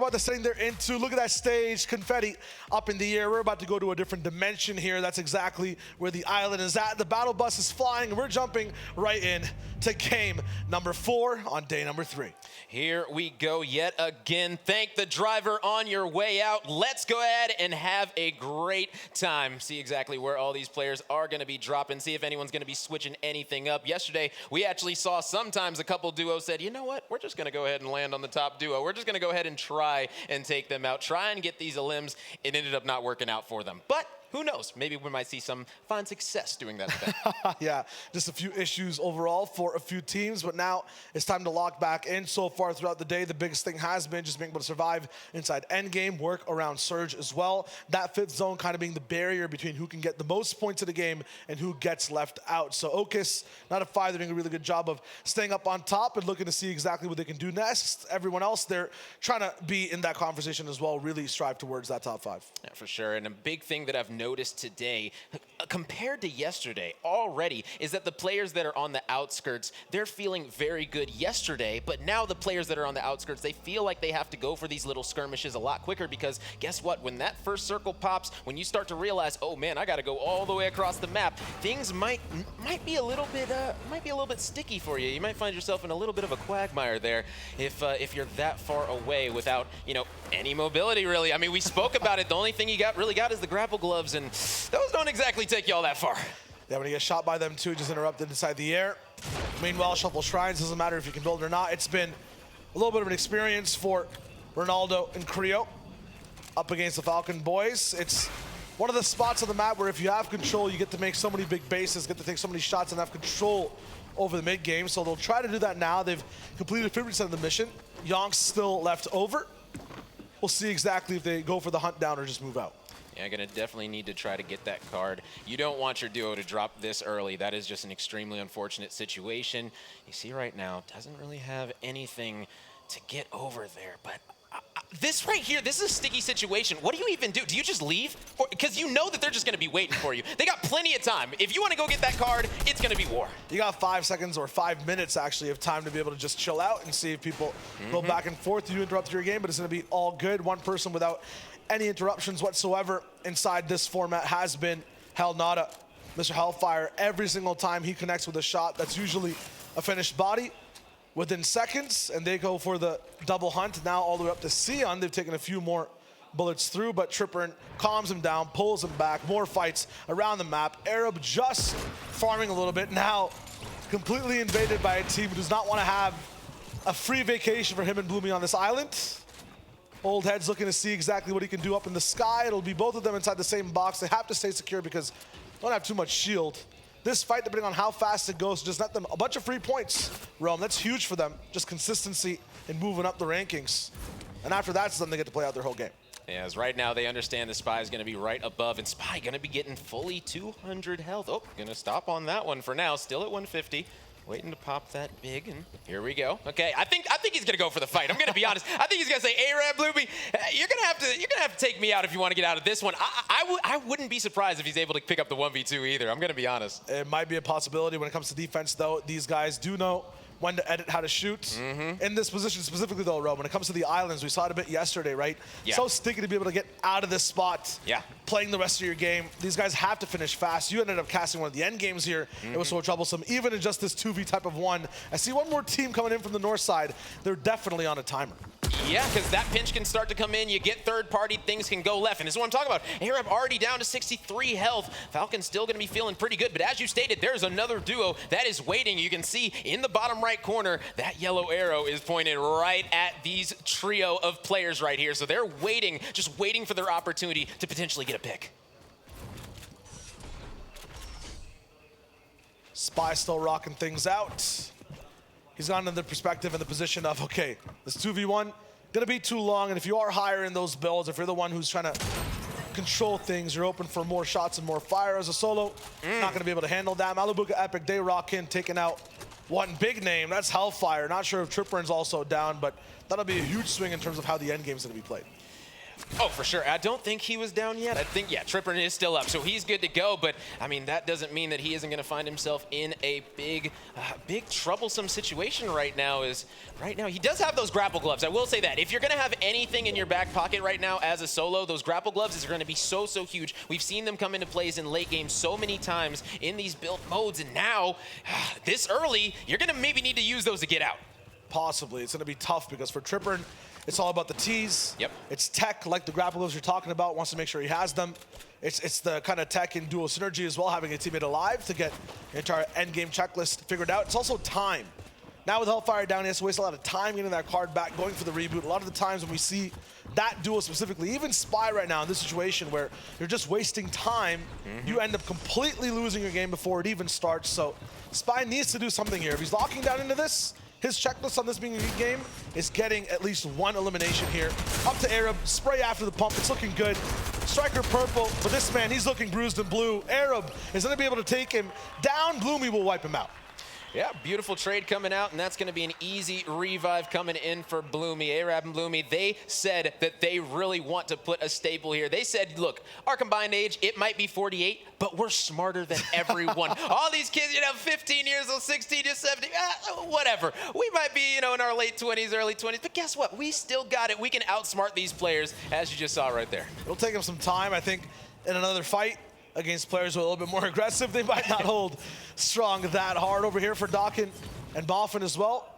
squad that's sitting there into, look at that stage, confetti up in the air. We're about to go to a different dimension here. That's exactly where the island is at. The battle bus is flying, and we're jumping right in to game number 4 on day number 3. Here we go yet again. Thank the driver on your way out. Let's go ahead and have a great time. See exactly where all these players are going to be dropping. See if anyone's going to be switching anything up. Yesterday, we actually saw sometimes a couple duos said, you know what? We're just going to go ahead and land on the top duo. We're just going to go ahead and try and take them out. Try and get these elims. It ended up not working out for them. But who knows? Maybe we might see some fun success doing that today. Yeah, just a few issues overall for a few teams, but now it's time to lock back in. So far throughout the day, the biggest thing has been just being able to survive inside endgame, work around Surge as well. That 5th zone kind of being the barrier between who can get the most points of the game and who gets left out. So Okis, not a 5, they're doing a really good job of staying up on top and looking to see exactly what they can do next. Everyone else, they're trying to be in that conversation as well, really strive towards that top 5. Yeah, for sure. And a big thing that I've noticed today, compared to yesterday already, is that the players that are on the outskirts, they're feeling very good yesterday, but now the players that are on the outskirts, they feel like they have to go for these little skirmishes a lot quicker, because guess what? When that first circle pops, when you start to realize, oh man, I got to go all the way across the map, things might be a little bit sticky for you. You might find yourself in a little bit of a quagmire there if you're that far away without, you know, any mobility really. I mean, we spoke about it. The only thing you really got is the grapple gloves, and those don't exactly take you all that far. Yeah, when you get shot by them too, just interrupted inside the air. Meanwhile, Shuffle Shrines, doesn't matter if you can build or not. It's been a little bit of an experience for Ronaldo and Creo up against the Falcon boys. It's one of the spots on the map where if you have control, you get to make so many big bases, get to take so many shots and have control over the mid game. So they'll try to do that now. They've completed 50% of the mission. Yonk's still left over. We'll see exactly if they go for the hunt down or just move out. Yeah, gonna definitely need to try to get that card. You don't want your duo to drop this early. That is just an extremely unfortunate situation. You see right now, doesn't really have anything to get over there, but this right here, this is a sticky situation. What do you even do? Do you just leave? Because you know that they're just gonna be waiting for you. They got plenty of time. If you wanna go get that card, it's gonna be war. You got 5 seconds or 5 minutes actually of time to be able to just chill out and see if people go back and forth. You interrupt your game, but it's gonna be all good. One person without any interruptions whatsoever inside this format has been Hellnada. Mr. Hellfire, every single time he connects with a shot, that's usually a finished body within seconds, and they go for the double hunt. Now all the way up to Sion. They've taken a few more bullets through, but Tripper calms him down, pulls him back. More fights around the map. Arab just farming a little bit. Now completely invaded by a team who does not want to have a free vacation for him and Bloomy on this island. Old Head's looking to see exactly what he can do up in the sky. It'll be both of them inside the same box. They have to stay secure because they don't have too much shield. This fight, depending on how fast it goes, just net them a bunch of free points, Rome. That's huge for them. Just consistency in moving up the rankings. And after that's then they get to play out their whole game. Yeah, as right now they understand the Spy is going to be right above, and Spy going to be getting fully 200 health. Oh, going to stop on that one for now. Still at 150. Waiting to pop that big, and here we go. Okay, I think he's gonna go for the fight. I'm gonna be honest. I think he's gonna say, "Arab Bloomy, you're gonna have to take me out if you want to get out of this one." I wouldn't be surprised if he's able to pick up the 1v2 either. I'm gonna be honest. It might be a possibility when it comes to defense, though. These guys do know when to edit how to shoot. In this position specifically, though, Rob, when it comes to the islands, we saw it a bit yesterday, right? Yeah. So sticky to be able to get out of this spot. Yeah. Playing the rest of your game. These guys have to finish fast. You ended up casting one of the end games here. It was so troublesome. Even in just this 2v type of one, I see one more team coming in from the north side. They're definitely on a timer. Yeah, because that pinch can start to come in. You get third-party, things can go left. And this is what I'm talking about. Arab already down to 63 health. Falcon's still going to be feeling pretty good. But as you stated, there's another duo that is waiting. You can see in the bottom right corner, that yellow arrow is pointed right at these trio of players right here. So they're waiting, just waiting for their opportunity to potentially get a pick. Spy still rocking things out. He's gone in the perspective and the position of, okay, this 2v1 gonna be too long, and if you are higher in those builds, if you're the one who's trying to control things, you're open for more shots and more fire as a solo. Not gonna be able to handle that. Malibuka Epic, they rock in, taking out one big name. That's Hellfire. Not sure if Tripper's also down, but that'll be a huge swing in terms of how the end game's gonna be played. Oh, for sure. I don't think he was down yet. I think, yeah, Tripper is still up, so he's good to go. But, I mean, that doesn't mean that he isn't going to find himself in a big troublesome situation right now. Right now, he does have those grapple gloves. I will say that. If you're going to have anything in your back pocket right now as a solo, those grapple gloves are going to be so huge. We've seen them come into plays in late games so many times in these build modes, and now, this early, you're going to maybe need to use those to get out. Possibly. It's going to be tough because for Tripper, it's all about the T's. Yep. It's tech, like the grapple gloves you're talking about, wants to make sure he has them. It's the kind of tech and dual synergy as well, having a teammate alive to get the entire endgame checklist figured out. It's also time. Now with Hellfire down, he has to waste a lot of time getting that card back, going for the reboot. A lot of the times when we see that duel specifically, even Spy right now in this situation where you're just wasting time, you end up completely losing your game before it even starts. So Spy needs to do something here. If he's locking down into this, his checklist on this being a good game is getting at least one elimination here. Up to Arab, spray after the pump, it's looking good. Striker purple, but this man, he's looking bruised and blue. Arab is gonna be able to take him down. Bloomy will wipe him out. Yeah, beautiful trade coming out, and that's going to be an easy revive coming in for Bloomy. Arab and Bloomy, they said that they really want to put a staple here. They said, look, our combined age, it might be 48, but we're smarter than everyone. All these kids, 15 years old, 16 to 17, whatever. We might be, in our late 20s, early 20s, but guess what? We still got it. We can outsmart these players, as you just saw right there. It'll take him some time, I think, in another fight against players who are a little bit more aggressive. They might not hold strong that hard over here for Dokken and Boffin as well.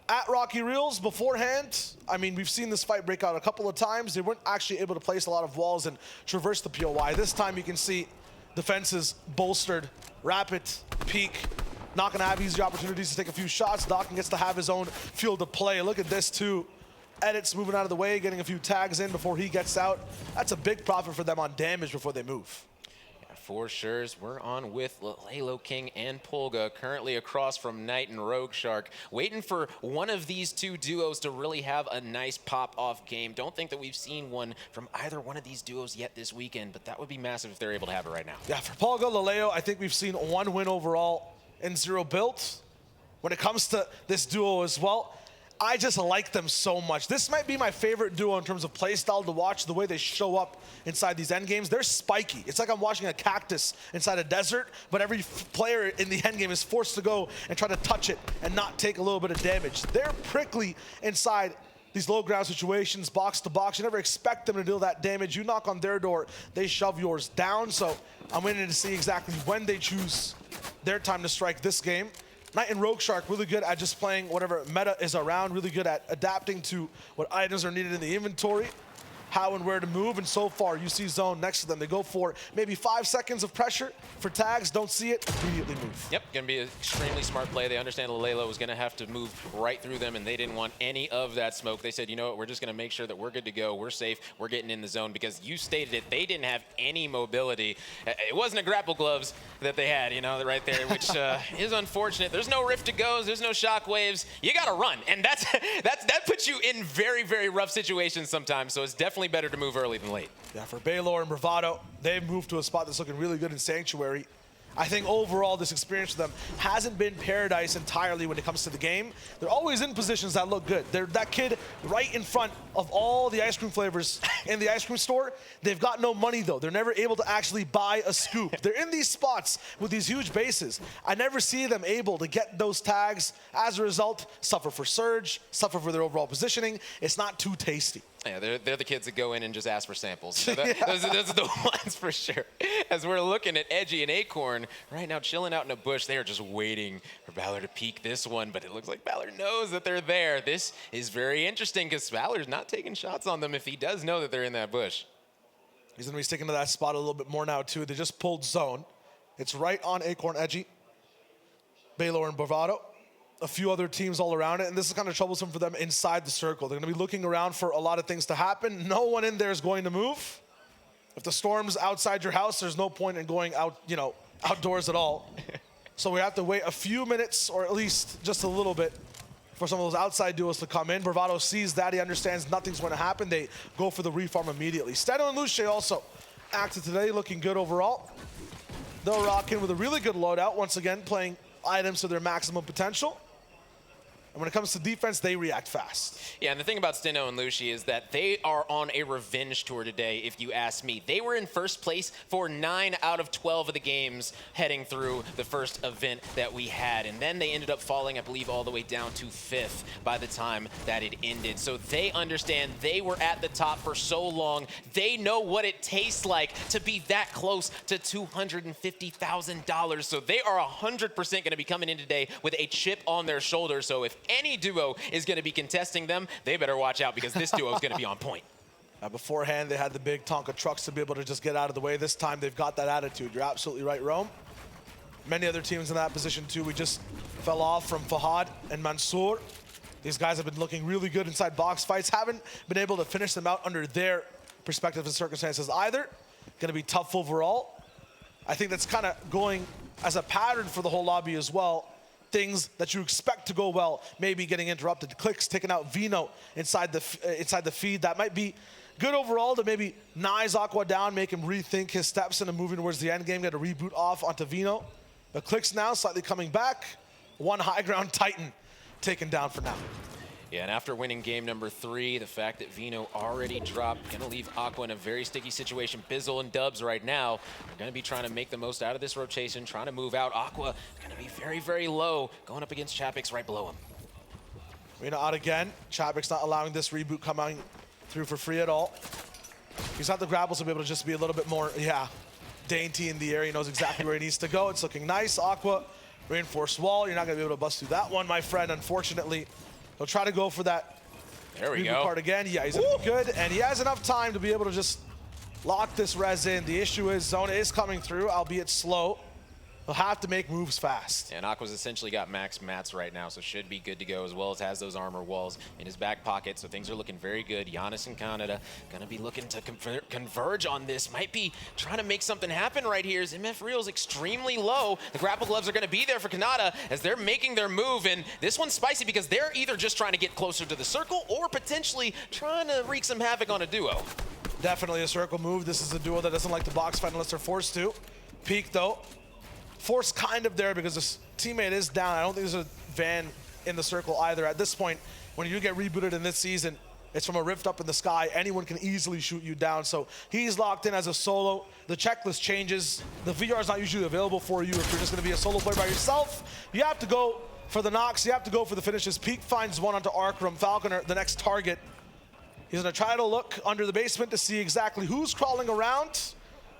At Rocky Reels beforehand, I mean, we've seen this fight break out a couple of times. They weren't actually able to place a lot of walls and traverse the POI. This time you can see defenses bolstered, rapid, peak, not gonna have easy opportunities to take a few shots. Dokken gets to have his own field of play. Look at this too. Edits moving out of the way, getting a few tags in before he gets out. That's a big profit for them on damage before they move. For sure, we're on with Lalo King and Polga, currently across from Knight and Rogue Shark, waiting for one of these two duos to really have a nice pop-off game. Don't think that we've seen one from either one of these duos yet this weekend, but that would be massive if they're able to have it right now. Yeah, for Polga, Laleo, I think we've seen one win overall in Zero Built. When it comes to this duo as well, I just like them so much. This might be my favorite duo in terms of playstyle to watch, the way they show up inside these endgames. They're spiky. It's like I'm watching a cactus inside a desert, but every player in the endgame is forced to go and try to touch it and not take a little bit of damage. They're prickly inside these low ground situations, box to box. You never expect them to deal that damage. You knock on their door, they shove yours down. So I'm waiting to see exactly when they choose their time to strike this game. Knight and Rogue Shark, really good at just playing whatever meta is around, really good at adapting to what items are needed in the inventory, how and where to move, and so far you see Zone next to them. They go for maybe 5 seconds of pressure for tags, don't see it, immediately move. Yep, gonna be an extremely smart play. They understand Lalelo was gonna have to move right through them, and they didn't want any of that smoke. They said, you know what, we're just gonna make sure that we're good to go, we're safe, we're getting in the zone, because you stated it, they didn't have any mobility. It wasn't a grapple gloves that they had, right there, which is unfortunate. There's no rift to goes, there's no shock waves. You gotta run, and that puts you in very, very rough situations sometimes, so it's definitely better to move early than late. Yeah, for Baylor and Bravado, they've moved to a spot that's looking really good in Sanctuary. I think overall this experience for them hasn't been paradise entirely when it comes to the game. They're always in positions that look good. They're that kid right in front of all the ice cream flavors in the ice cream store. They've got no money though. They're never able to actually buy a scoop. They're in these spots with these huge bases. I never see them able to get those tags. As a result, suffer for surge, suffer for their overall positioning. It's not too tasty. Yeah, they're the kids that go in and just ask for samples. So those are the ones for sure. As we're looking at Edgy and Acorn right now chilling out in a bush, they are just waiting for Valor to peek this one, but it looks like Valor knows that they're there. This is very interesting because Valor's not taking shots on them if he does know that they're in that bush. He's gonna be sticking to that spot a little bit more now too. They just pulled zone. It's right on Acorn Edgy, Baylor and Bravado. A few other teams all around it, and this is kind of troublesome for them inside the circle. They're going to be looking around for a lot of things to happen. No one in there is going to move. If the storm's outside your house, there's no point in going out, outdoors at all. So we have to wait a few minutes, or at least just a little bit, for some of those outside duos to come in. Bravado sees that. He understands nothing's going to happen. They go for the reform immediately. Steno and Luce also active today, looking good overall. They'll rock in with a really good loadout, once again, playing items to their maximum potential. And when it comes to defense, they react fast. Yeah, and the thing about Stino and Lucy is that they are on a revenge tour today, if you ask me. They were in first place for 9 out of 12 of the games heading through the first event that we had. And then they ended up falling, I believe, all the way down to 5th by the time that it ended. So they understand they were at the top for so long. They know what it tastes like to be that close to $250,000. So they are 100% going to be coming in today with a chip on their shoulder. So if any duo is going to be contesting them, they better watch out because this duo is going to be on point. Beforehand, they had the big Tonka trucks to be able to just get out of the way. This time, they've got that attitude. You're absolutely right, Rome. Many other teams in that position, too. We just fell off from Fahad and Mansour. These guys have been looking really good inside box fights. Haven't been able to finish them out under their perspective and circumstances either. Going to be tough overall. I think that's kind of going as a pattern for the whole lobby as well. Things that you expect to go well, maybe getting interrupted. Clicks taking out Vino inside the feed. That might be good overall to maybe nice Aqua down, make him rethink his steps into moving towards the end game, get a reboot off onto Vino. But Clicks now slightly coming back. One high ground Titan taken down for now. Yeah, and after winning game number 3, the fact that Vino already dropped, going to leave Aqua in a very sticky situation. Bizzle and Dubs right now are going to be trying to make the most out of this rotation, trying to move out. Aqua going to be very, very low, going up against Chapix right below him. Vino out again. Chapix not allowing this reboot coming through for free at all. He's got the grapples to be able to just be a little bit more, dainty in the air. He knows exactly where he needs to go. It's looking nice. Aqua, reinforced wall. You're not going to be able to bust through that one, my friend, unfortunately. He'll try to go for that reboot part again. Yeah, he's good, and he has enough time to be able to just lock this res in. The issue is Zona is coming through, albeit slow. He'll have to make moves fast. And Aqua's essentially got max mats right now, so should be good to go, as well as has those armor walls in his back pocket, so things are looking very good. Giannis and Canada gonna be looking to converge on this. Might be trying to make something happen right here, as MF Real's extremely low. The grapple gloves are gonna be there for Canada as they're making their move, and this one's spicy because they're either just trying to get closer to the circle or potentially trying to wreak some havoc on a duo. Definitely a circle move. This is a duo that doesn't like to box fight unless they're forced to. Peek though. Force kind of there because this teammate is down. I don't think there's a van in the circle either. At this point, when you get rebooted in this season, it's from a rift up in the sky. Anyone can easily shoot you down. So he's locked in as a solo. The checklist changes. The VR is not usually available for you if you're just going to be a solo player by yourself. You have to go for the knocks. You have to go for the finishes. Peek finds one onto Arkram. Falconer, the next target. He's going to try to look under the basement to see exactly who's crawling around.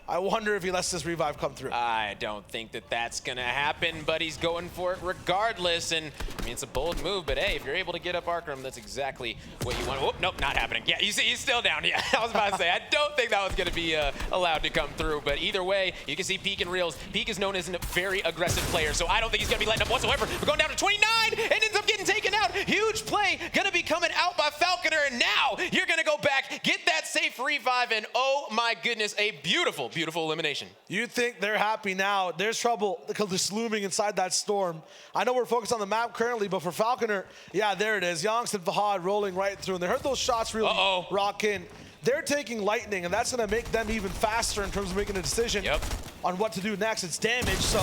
I wonder if he lets this revive come through. I don't think that that's going to happen, but he's going for it regardless. And, I mean, it's a bold move, but hey, if you're able to get up Arkram, that's exactly what you want. Whoop, nope, not happening. Yeah, you see, he's still down. Yeah, I was about to say, I don't think that was going to be allowed to come through. But either way, you can see Peek and Reels. Peek is known as a very aggressive player, so I don't think he's going to be letting up whatsoever. We're going down to 29 and ends up getting taken out. Huge play going to be coming out by Falconer, and now you're going to go back, get that safe revive, and oh my goodness, a beautiful, beautiful elimination. You think they're happy now. There's trouble because they're slooming inside that storm. I know we're focused on the map currently, but for Falconer, yeah, there it is. Yonks and Fahad rolling right through, and they heard those shots really rock in. They're taking lightning, and that's going to make them even faster in terms of making a decision on what to do next. It's damage, so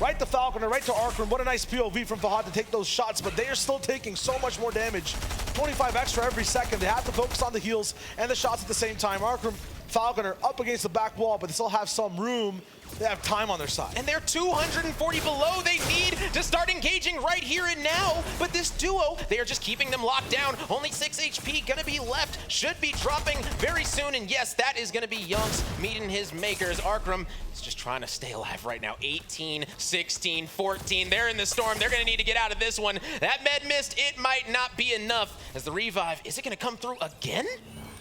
right to Falconer, right to Arkram. What a nice POV from Fahad to take those shots, but they are still taking so much more damage. 25 extra every second. They have to focus on the heals and the shots at the same time. Arkram, Falconer up against the back wall, but they still have some room. They have time on their side. And they're 240 below. They need to start engaging right here and now. But this duo, they are just keeping them locked down. Only 6 HP gonna be left. Should be dropping very soon. And yes, that is gonna be Yonks meeting his makers. Arkram is just trying to stay alive right now. 18, 16, 14. They're in the storm. They're gonna need to get out of this one. That med mist, it might not be enough. As the revive, is it gonna come through again?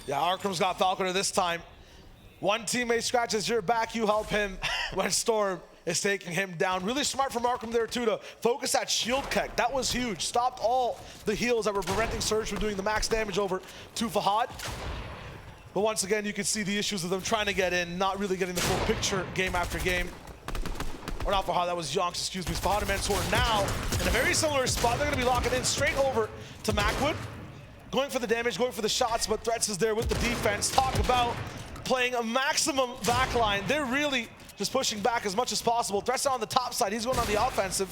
Yeah, Arkram's got Falconer this time. One teammate scratches your back, you help him when Storm is taking him down. Really smart from Arkram there too to focus that shield kick. That was huge. Stopped all the heals that were preventing Surge from doing the max damage over to Fahad. But once again, you can see the issues of them trying to get in, not really getting the full picture game after game. Or not Fahad, that was Yonks, excuse me. It's Fahad and Mansour now in a very similar spot. They're gonna be locking in straight over to Macwood. Going for the damage, going for the shots, but Threats is there with the defense. Talk about playing a maximum backline. They're really just pushing back as much as possible. Threats on the top side. He's going on the offensive.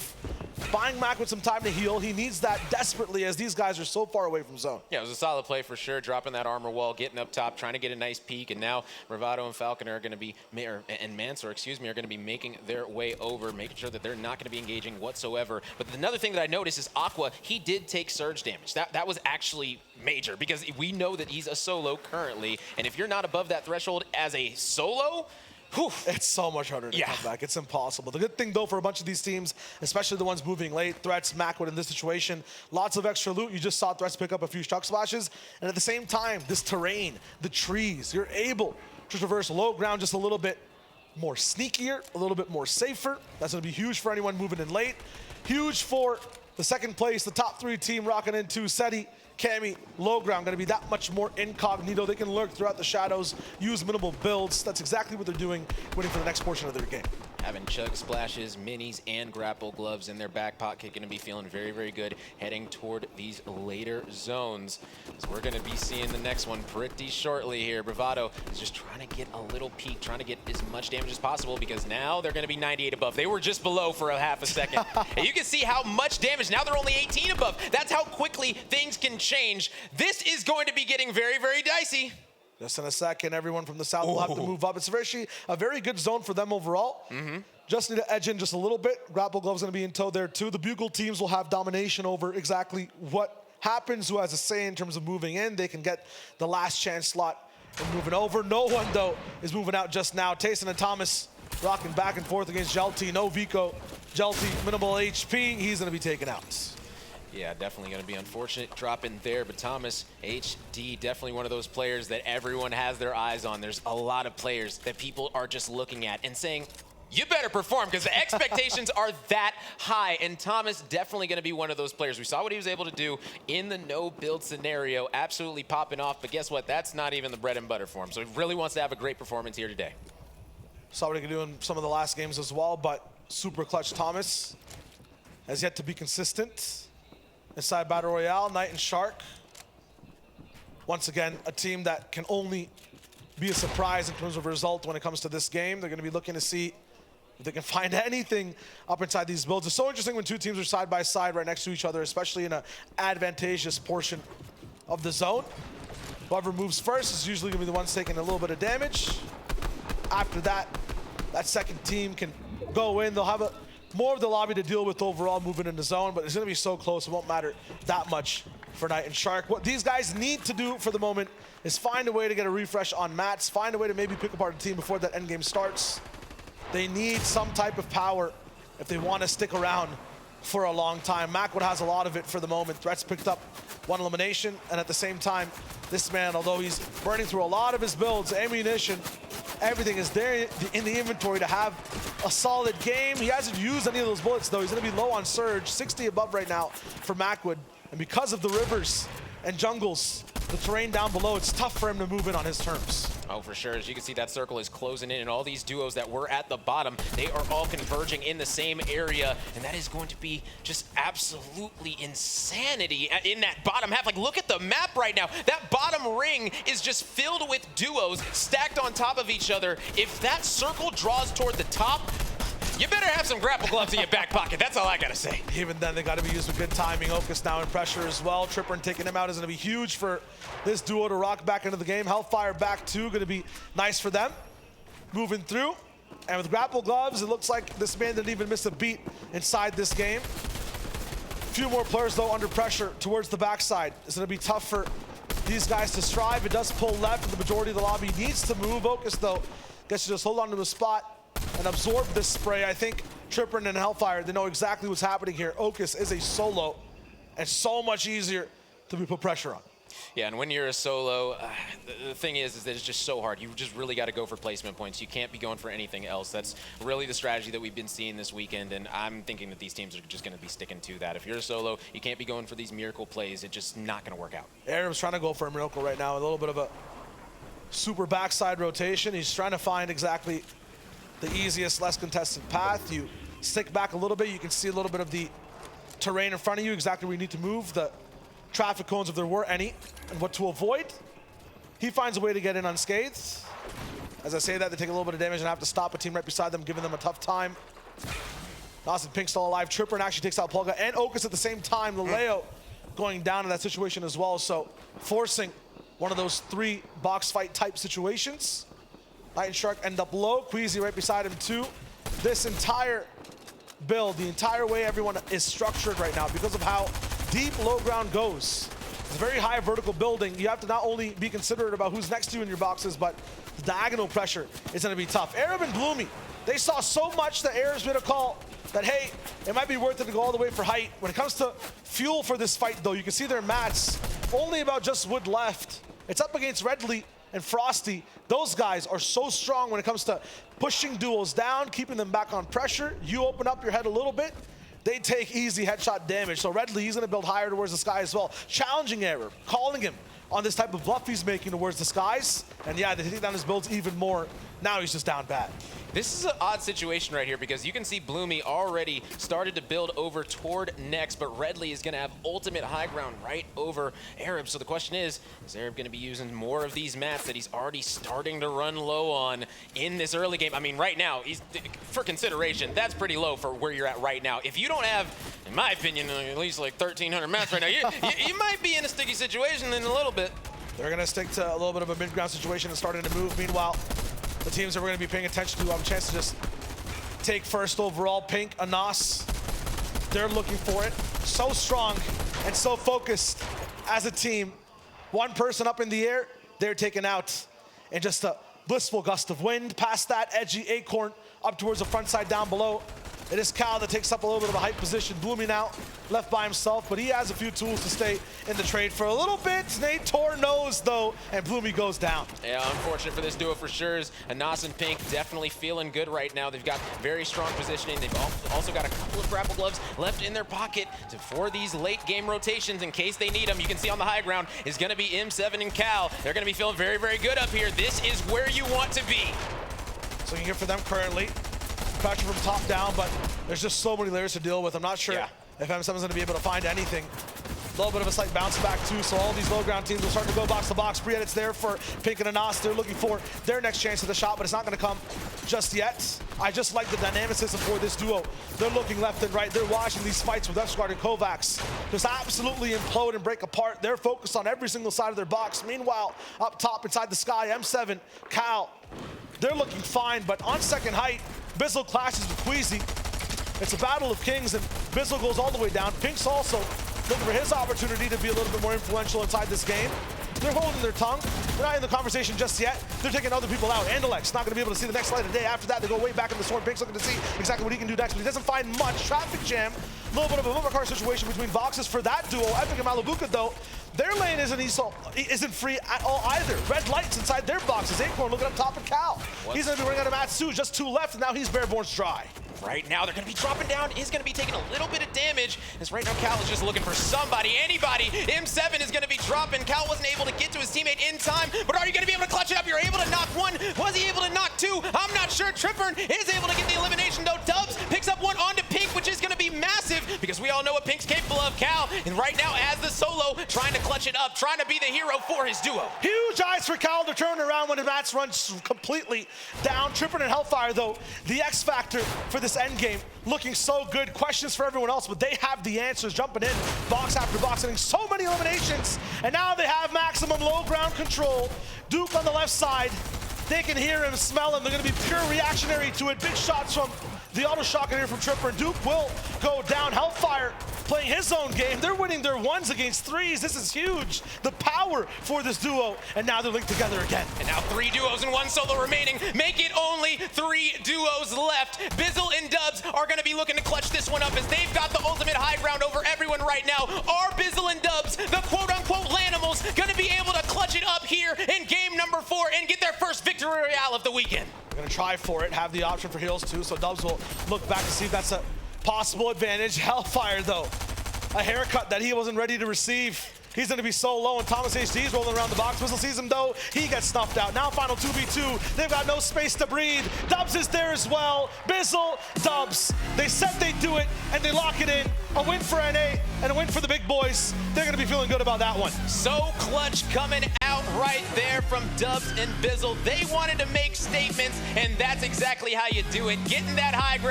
buying Mac with some time to heal. He needs that desperately as these guys are so far away from zone. Yeah, it was a solid play for sure, dropping that armor wall, getting up top, trying to get a nice peek, and now Bravado and Falconer are going to be, and Mansour, excuse me, are going to be making their way over, making sure that they're not going to be engaging whatsoever. But another thing that I noticed is Aqua, he did take surge damage. That was actually major because we know that he's a solo currently, and if you're not above that threshold as a solo, whew. It's so much harder to come back. It's impossible. The good thing, though, for a bunch of these teams, especially the ones moving late, Threats, Macwood in this situation, lots of extra loot. You just saw Threats pick up a few shock splashes. And at the same time, this terrain, the trees, you're able to traverse low ground just a little bit more sneakier, a little bit more safer. That's going to be huge for anyone moving in late. Huge for the second place, the top 3 team rocking into Seti, Cammy, low ground, going to be that much more incognito. They can lurk throughout the shadows, use minimal builds. That's exactly what they're doing, waiting for the next portion of their game. Having chug splashes, minis, and grapple gloves in their back pocket, going to be feeling very, very good heading toward these later zones. So we're going to be seeing the next one pretty shortly here. Bravado is just trying to get a little peek, trying to get as much damage as possible because now they're going to be 98 above. They were just below for a half a second. And you can see how much damage. Now they're only 18 above. That's how quickly things can change. This is going to be getting very, very dicey. Just in a second, everyone from the south will have to move up. It's a very good zone for them overall. Just need to edge in just a little bit. Grapple Glove's going to be in tow there too. The Bugle teams will have domination over exactly what happens, who has a say in terms of moving in. They can get the last chance slot and moving over. No one, though, is moving out just now. Tayson and Thomas rocking back and forth against Jelty. No Vico. Jelty, minimal HP. He's going to be taken out. Yeah, definitely going to be unfortunate dropping there, but Thomas, HD, definitely one of those players that everyone has their eyes on. There's a lot of players that people are just looking at and saying, you better perform because the expectations are that high, and Thomas definitely going to be one of those players. We saw what he was able to do in the no-build scenario, absolutely popping off, but guess what? That's not even the bread and butter for him, so he really wants to have a great performance here today. Saw what he could do in some of the last games as well, but super clutch Thomas has yet to be consistent. Inside Battle Royale, Knight and Shark. Once again, a team that can only be a surprise in terms of result when it comes to this game. They're going to be looking to see if they can find anything up inside these builds. It's so interesting when two teams are side by side right next to each other, especially in an advantageous portion of the zone. Whoever moves first is usually going to be the ones taking a little bit of damage. After that, that second team can go in. They'll have more of the lobby to deal with overall moving in the zone, but it's going to be so close, it won't matter that much for Knight and Shark. What these guys need to do for the moment is find a way to get a refresh on mats, find a way to maybe pick apart a team before that endgame starts. They need some type of power if they want to stick around for a long time. Macwood has a lot of it for the moment. Threats picked up one elimination, and at the same time, this man, although he's burning through a lot of his builds, ammunition, everything is there in the inventory to have a solid game. He hasn't used any of those bullets, though. He's going to be low on surge, 60 above right now for Macwood. And because of the rivers and jungles, the terrain down below, it's tough for him to move in on his terms. Oh, for sure. As you can see, that circle is closing in, and all these duos that were at the bottom, they are all converging in the same area, and that is going to be just absolutely insanity in that bottom half. Like, look at the map right now. That bottom ring is just filled with duos stacked on top of each other. If that circle draws toward the top, you better have some grapple gloves in your back pocket. That's all I gotta say. Even then, they gotta be used with good timing. Okus now in pressure as well. Tripper and taking him out is gonna be huge for this duo to rock back into the game. Hellfire back too, gonna be nice for them. Moving through. And with grapple gloves, it looks like this man didn't even miss a beat inside this game. Few more players though under pressure towards the backside. It's gonna be tough for these guys to strive. It does pull left, and the majority of the lobby needs to move. Okus though gets to just hold on to the spot and absorb this spray. I think Tripper and Hellfire, they know exactly what's happening here. Okus is a solo, and so much easier to be put pressure on. Yeah, and when you're a solo, the thing is that it's just so hard. You just really got to go for placement points. You can't be going for anything else. That's really the strategy that we've been seeing this weekend, and I'm thinking that these teams are just going to be sticking to that. If you're a solo, you can't be going for these miracle plays. It's just not going to work out. Arab's trying to go for a miracle right now, a little bit of a super backside rotation. He's trying to find exactly the easiest, less contested path. You stick back a little bit, you can see a little bit of the terrain in front of you, exactly where you need to move, the traffic cones if there were any, and what to avoid. He finds a way to get in unscathed. As I say that, they take a little bit of damage and have to stop a team right beside them, giving them a tough time. Dawson Pink still alive. Tripper and actually takes out Polga and Okus at the same time. Laleo going down in that situation as well. So forcing one of those 3 box fight type situations. Knight and Shark end up low. Queasy right beside him too. This entire build, the entire way everyone is structured right now, because of how deep low ground goes. It's a very high vertical building. You have to not only be considerate about who's next to you in your boxes, but the diagonal pressure is going to be tough. Arab and Bloomy, they saw so much that Arab's made a call that, hey, it might be worth it to go all the way for height. When it comes to fuel for this fight, though, you can see their mats only about just wood left. It's up against Redley and Frosty. Those guys are so strong when it comes to pushing duos down, keeping them back on pressure. You open up your head a little bit, they take easy headshot damage. So Redley, he's gonna build higher towards the sky as well. Challenging Arab, calling him on this type of bluff he's making towards the skies. And yeah, they take down his builds even more. Now he's just down bad. This is an odd situation right here because you can see Bloomy already started to build over toward next, but Redley is going to have ultimate high ground right over Arab. So the question is Arab going to be using more of these mats that he's already starting to run low on in this early game? I mean, right now, for consideration, that's pretty low for where you're at right now. If you don't have, in my opinion, at least like 1,300 mats right now, you might be in a sticky situation in a little bit. They're going to stick to a little bit of a mid-ground situation and starting to move. Meanwhile, the teams that we're going to be paying attention to have a chance to just take first overall. Pink, Anas, they're looking for it. So strong and so focused as a team. One person up in the air, they're taken out. And just a blissful gust of wind. Past that, edgy Acorn up towards the front side down below. It is Cal that takes up a little bit of a hype position. Bloomy now left by himself, but he has a few tools to stay in the trade for a little bit. Nate Tor knows though, and Bloomy goes down. Yeah, unfortunate for this duo for sure. Anas and Pink definitely feeling good right now. They've got very strong positioning. They've also got a couple of grapple gloves left in their pocket for these late game rotations in case they need them. You can see on the high ground is going to be M7 and Cal. They're going to be feeling very, very good up here. This is where you want to be. So you here for them currently. Pressure from top down, but there's just so many layers to deal with. I'm not sure if M7's going to be able to find anything. A little bit of a slight bounce back too, so all these low ground teams will start to go box to box. Pre-edit's there for Pink and Anas. They're looking for their next chance at the shot, but it's not going to come just yet. I just like the dynamicism for this duo. They're looking left and right. They're watching these fights with F-Squad and Kovacs just absolutely implode and break apart. They're focused on every single side of their box. Meanwhile, up top inside the sky, M7, Cal, they're looking fine, but on second height, Bizzle clashes with Queasy. It's a battle of kings, and Bizzle goes all the way down. Pink's also looking for his opportunity to be a little bit more influential inside this game. They're holding their tongue. They're not in the conversation just yet. They're taking other people out. Andelek's not going to be able to see the next light of day. After that, they go way back in the storm. Pink's looking to see exactly what he can do next, but he doesn't find much. Traffic jam. A little bit of a bumper car situation between boxes for that duo. Epic and Malibuca, though, their lane isn't free at all either. Red lights inside their boxes. Acorn looking up top at Cal. He's going to be running out of mats too. Just 2 left, and now he's Bareborn's dry. Right now, they're going to be dropping down. Is going to be taking a little bit of damage. As right now, Cal is just looking for somebody, anybody. M7 is going to be dropping. Cal wasn't able to get to his teammate in time, but are you going to be able to clutch it up? You're able to knock 1. Was he able to knock 2? I'm not sure. Tripper is able to get the elimination, though. Dubs picks up 1 onto Pink, which is going to be massive because we all know what Pink's capable of. Cal, and right now, as the solo, trying to clutch it up, trying to be the hero for his duo. Huge eyes for Cal to turn around when the mats runs completely down. Tripper and Hellfire, though, the X factor for this end game. Looking so good. Questions for everyone else, but they have the answers. Jumping in, box after box, getting so many eliminations. And now they have maximum low ground control. Duke on the left side. They can hear him, smell him. They're going to be pure reactionary to it. Big shots from the auto shot in here from Tripper. Duke will go down. Hellfire playing his own game. They're winning their 1s against 3s. This is huge. The power for this duo, and now they're linked together again. And now 3 duos and 1 solo remaining. Make it only 3 duos left. Bizzle and Dubs are going to be looking to clutch this one up as they've got the ultimate high ground over everyone right now. Are Bizzle and Dubs, the quote-unquote Lanimals, going to be able to clutch it up here in game number 4 and get their first victory royale of the weekend? They're going to try for it, have the option for heals too, so Dubs will look back to see if that's a possible advantage. Hellfire, though, a haircut that he wasn't ready to receive. He's going to be so low, and Thomas HD's rolling around the box. Whistle sees him, though. He gets snuffed out. Now final 2v2. They've got no space to breathe. Dubs is there as well. Bizzle, Dubs. They said they'd do it, and they lock it in. A win for NA and a win for the big boys. They're going to be feeling good about that one. So clutch coming out right there from Dubs and Bizzle. They wanted to make statements, and that's exactly how you do it. Getting that high ground.